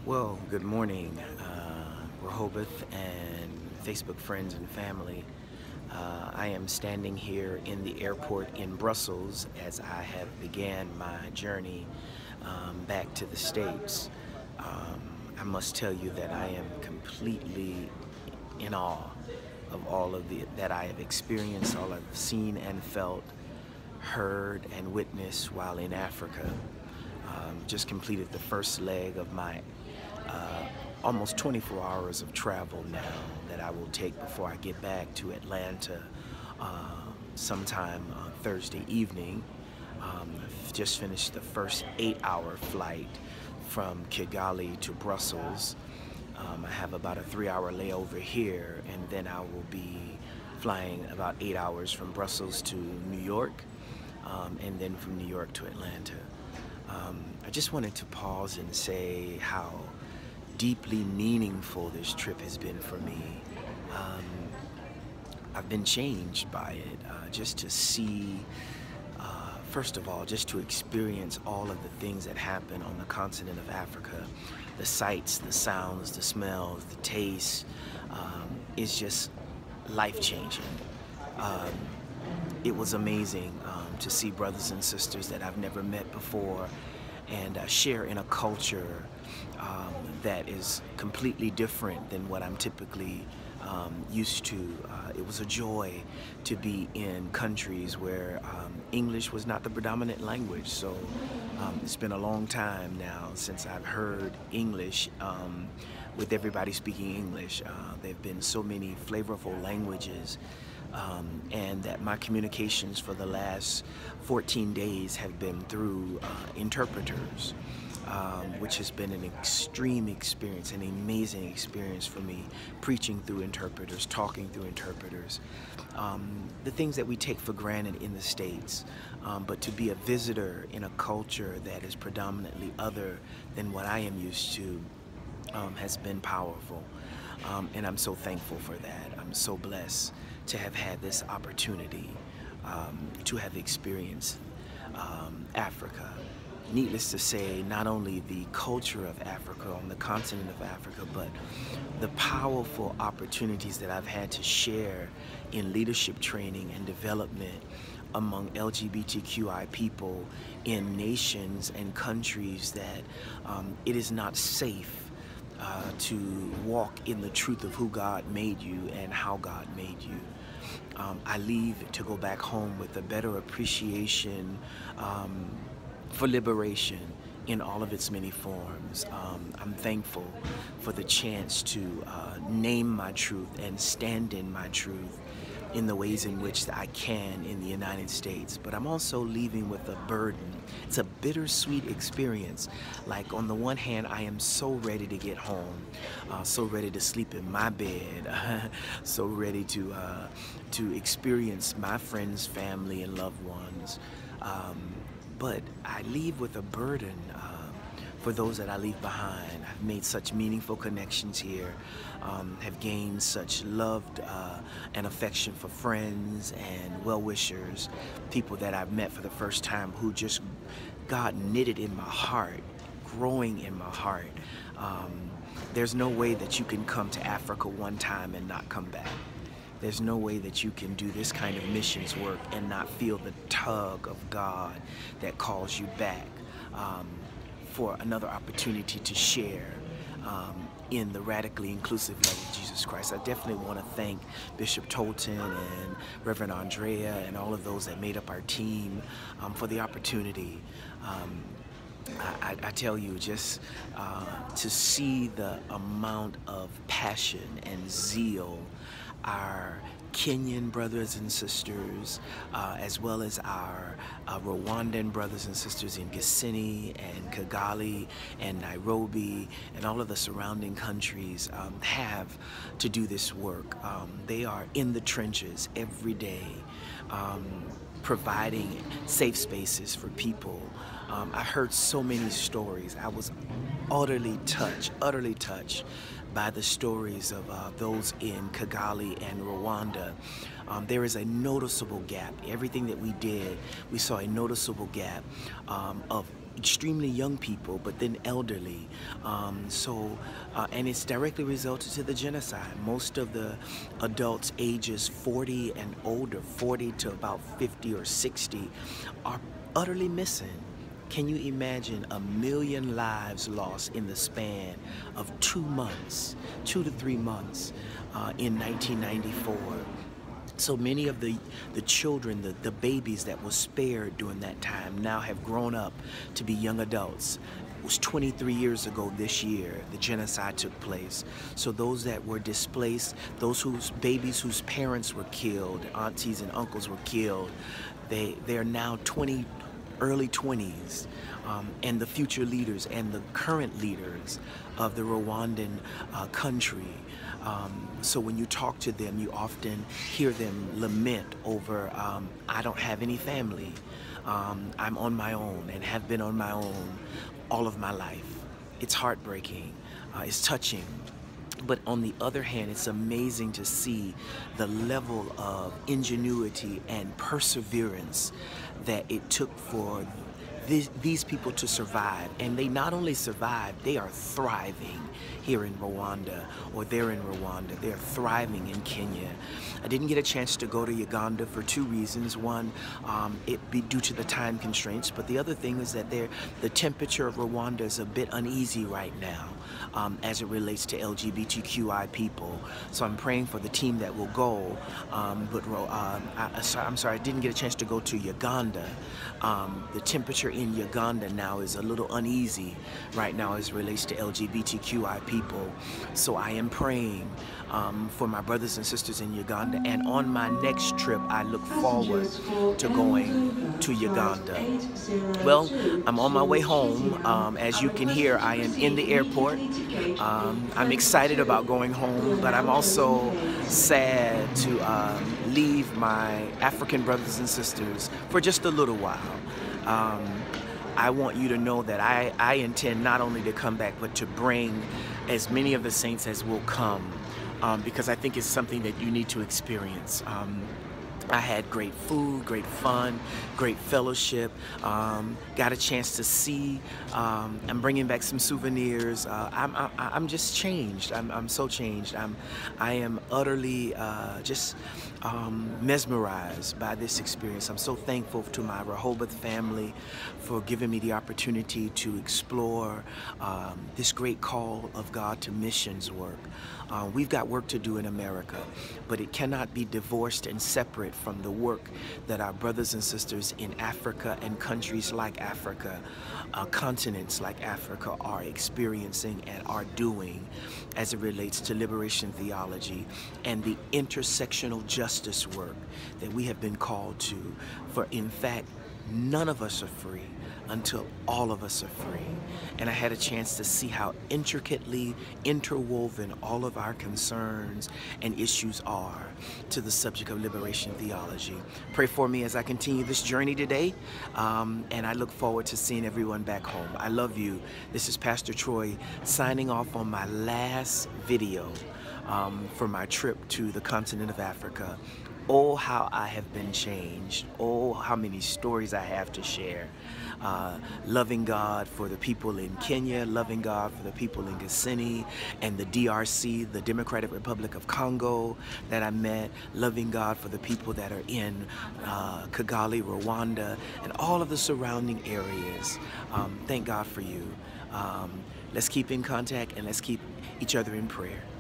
Well, good morning, Rehoboth and Facebook friends and family. I am standing here in the airport in Brussels as I have began my journey back to the States. I must tell you that I am completely in awe of all of that I have experienced, all I've seen and felt, heard and witnessed while in Africa. Just completed the first leg of my almost 24 hours of travel now that I will take before I get back to Atlanta sometime Thursday evening. I've just finished the first 8-hour flight from Kigali to Brussels. I have about a 3-hour layover here, and then I will be flying about 8 hours from Brussels to New York, and then from New York to Atlanta. I just wanted to pause and say how deeply meaningful this trip has been for me. I've been changed by it, just to see, first of all, just to experience all of the things that happen on the continent of Africa. The sights, the sounds, the smells, the tastes, is just life-changing. It was amazing to see brothers and sisters that I've never met before and share in a culture that is completely different than what I'm typically used to. It was a joy to be in countries where English was not the predominant language. So it's been a long time now since I've heard English with everybody speaking English. There have been so many flavorful languages, and that my communications for the last 14 days have been through interpreters, which has been an extreme experience, an amazing experience for me, preaching through interpreters, talking through interpreters. The things that we take for granted in the States, but to be a visitor in a culture that is predominantly other than what I am used to has been powerful. And I'm so thankful for that. I'm so blessed to have had this opportunity to have experienced Africa. Needless to say, not only the culture of Africa, on the continent of Africa, but the powerful opportunities that I've had to share in leadership training and development among LGBTQI people in nations and countries that it is not safe to walk in the truth of who God made you and how God made you. I leave to go back home with a better appreciation for liberation in all of its many forms. I'm thankful for the chance to name my truth and stand in my truth in the ways in which I can in the United States. But I'm also leaving with a burden. It's a bittersweet experience. Like, on the one hand, I am so ready to get home, so ready to sleep in my bed, so ready to experience my friends, family, and loved ones. But I leave with a burden for those that I leave behind. I've made such meaningful connections here, have gained such love and affection for friends and well-wishers, people that I've met for the first time who just God knitted in my heart, growing in my heart. There's no way that you can come to Africa one time and not come back. There's no way that you can do this kind of missions work and not feel the tug of God that calls you back for another opportunity to share in the radically inclusive love of Jesus Christ. I definitely want to thank Bishop Tolton and Reverend Andrea and all of those that made up our team for the opportunity. I tell you, just to see the amount of passion and zeal our Kenyan brothers and sisters, as well as our Rwandan brothers and sisters in Gisenyi and Kigali and Nairobi and all of the surrounding countries have to do this work. They are in the trenches every day, providing safe spaces for people. I heard so many stories. I was utterly touched by the stories of those in Kigali and Rwanda. There is a noticeable gap. Everything that we did, we saw a noticeable gap of extremely young people, but then elderly. And it's directly resulted to the genocide. Most of the adults ages 40 and older, 40 to about 50 or 60, are utterly missing. Can you imagine 1 million lives lost in the span of 2 months, 2 to 3 months in 1994? So many of the children, the babies that were spared during that time now have grown up to be young adults. It was 23 years ago this year the genocide took place. So those that were displaced, those whose babies whose parents were killed, aunties and uncles were killed, they are now early 20s, and the future leaders and the current leaders of the Rwandan country. So when you talk to them, you often hear them lament over, I don't have any family. I'm on my own and have been on my own all of my life. It's heartbreaking. It's touching. But on the other hand, it's amazing to see the level of ingenuity and perseverance that it took for these people to survive. And they not only survived, they are thriving here in Rwanda, or they're in Rwanda. They're thriving in Kenya. I didn't get a chance to go to Uganda for 2 reasons. One, it be due to the time constraints, but the other thing is that the temperature of Rwanda is a bit uneasy right now as it relates to LGBTQI people. So I'm praying for the team that will go, I'm sorry, I didn't get a chance to go to Uganda. The temperature in Uganda now is a little uneasy right now as it relates to LGBTQI people. So I am praying for my brothers and sisters in Uganda, and on my next trip I look forward to going to Uganda. Well, I'm on my way home. As you can hear, I am in the airport. I'm excited about going home, but I'm also sad to leave my African brothers and sisters for just a little while. I want you to know that I intend not only to come back, but to bring as many of the saints as will come, because I think it's something that you need to experience. I had great food, great fun, great fellowship, got a chance to see. I'm bringing back some souvenirs. I'm just changed. I'm so changed. I am utterly just mesmerized by this experience. I'm so thankful to my Rehoboth family for giving me the opportunity to explore this great call of God to missions work. We've got work to do in America, but it cannot be divorced and separate from the work that our brothers and sisters in Africa and countries like Africa, continents like Africa, are experiencing and are doing as it relates to liberation theology and the intersectional justice work that we have been called to. For in fact, none of us are free until all of us are free. And I had a chance to see how intricately interwoven all of our concerns and issues are to the subject of liberation theology. Pray for me as I continue this journey today, and I look forward to seeing everyone back home. I love you. This is Pastor Troy signing off on my last video for my trip to the continent of Africa. Oh, how I have been changed. Oh, how many stories I have to share. Loving God for the people in Kenya, loving God for the people in Gisenyi and the DRC, the Democratic Republic of Congo that I met, loving God for the people that are in Kigali, Rwanda, and all of the surrounding areas. Thank God for you. Let's keep in contact and let's keep each other in prayer.